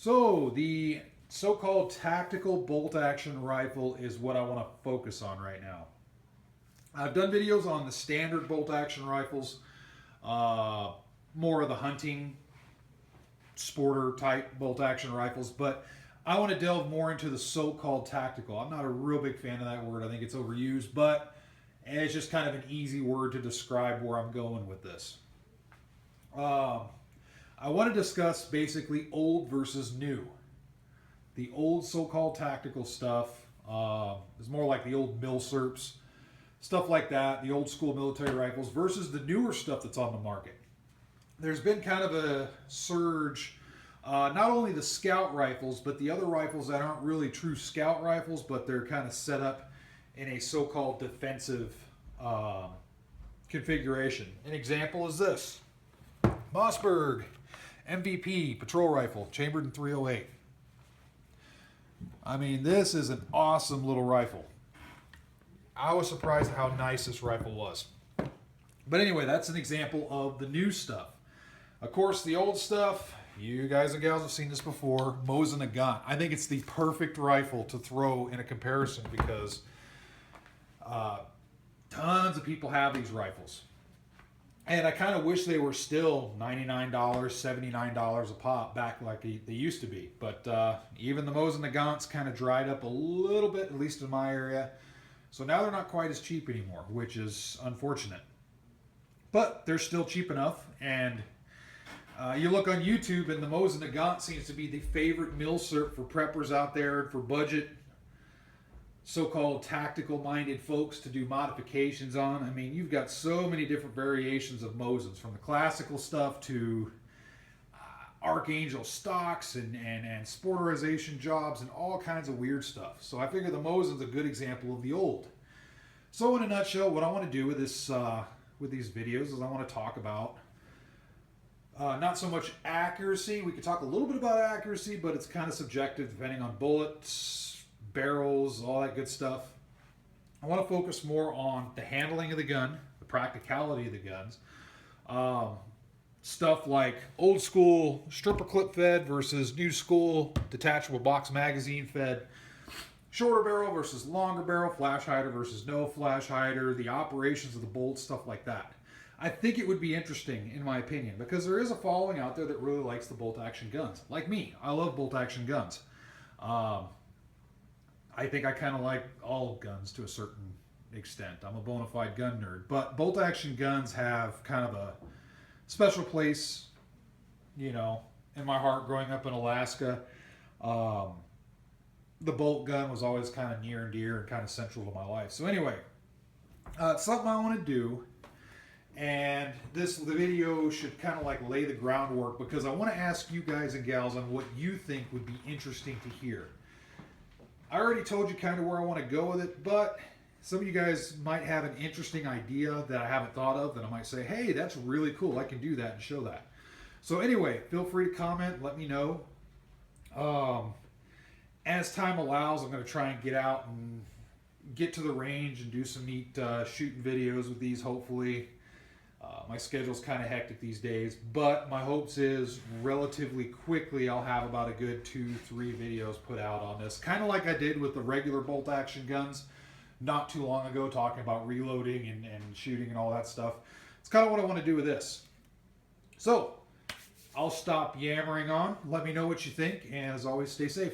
So the so-called tactical bolt-action rifle is what I want to focus on right now. I've done videos on the standard bolt-action rifles, more of the hunting, sporter type bolt-action rifles, but I want to delve more into the so-called tactical. I'm not a real big fan of that word. I think it's overused, but it's just kind of an easy word to describe where I'm going with this. I want to discuss basically old versus new. The old so-called tactical stuff is more like the old Milsurps, stuff like that, the old school military rifles versus the newer stuff that's on the market. There's been kind of a surge, not only the scout rifles, but the other rifles that aren't really true scout rifles, but they're kind of set up in a so-called defensive configuration. An example is this. Mossberg MVP patrol rifle, chambered in .308. I mean, this is an awesome little rifle. I was surprised at how nice this rifle was. But anyway, that's an example of the new stuff. Of course, the old stuff, you guys and gals have seen this before, Mosin Nagant. I think it's the perfect rifle to throw in a comparison because tons of people have these rifles. And I kind of wish they were still $99, $79 a pop back like they used to be. But even the Mosin Nagants kind of dried up a little bit, at least in my area. So now they're not quite as cheap anymore, which is unfortunate. But they're still cheap enough. And you look on YouTube and the Mosin Nagant seems to be the favorite Milsurp for preppers out there, for budget, so-called tactical-minded folks to do modifications on. I mean, you've got so many different variations of Mosins, from the classical stuff to Archangel stocks and sporterization jobs and all kinds of weird stuff. So I figure the Mosin's a good example of the old. So in a nutshell, what I want to do with this with these videos is I want to talk about not so much accuracy. We could talk a little bit about accuracy, but it's kind of subjective depending on bullets, barrels, all that good stuff. I want to focus more on the handling of the gun, the practicality of the guns. Stuff like old school stripper clip fed versus new school detachable box magazine fed. Shorter barrel versus longer barrel, flash hider versus no flash hider, the operations of the bolt, stuff like that. I think it would be interesting, in my opinion, because there is a following out there that really likes the bolt action guns. Like me, I love bolt action guns. I think I kind of like all guns to a certain extent. I'm a bona fide gun nerd. But bolt action guns have kind of a special place, you know, in my heart growing up in Alaska. The bolt gun was always kind of near and dear and kind of central to my life. So anyway, it's something I want to do. And the video should kind of like lay the groundwork because I want to ask you guys and gals on what you think would be interesting to hear. I already told you kind of where I want to go with it, but some of you guys might have an interesting idea that I haven't thought of that I might say, hey, that's really cool. I can do that and show that. So anyway, feel free to comment. Let me know. As time allows, I'm going to try and get out and get to the range and do some neat shooting videos with these, hopefully. My schedule's kind of hectic these days, but my hopes is relatively quickly I'll have about a good 2-3 videos put out on this. Kind of like I did with the regular bolt action guns not too long ago, talking about reloading and shooting and all that stuff. It's kind of what I want to do with this. So, I'll stop yammering on. Let me know what you think, and as always, stay safe.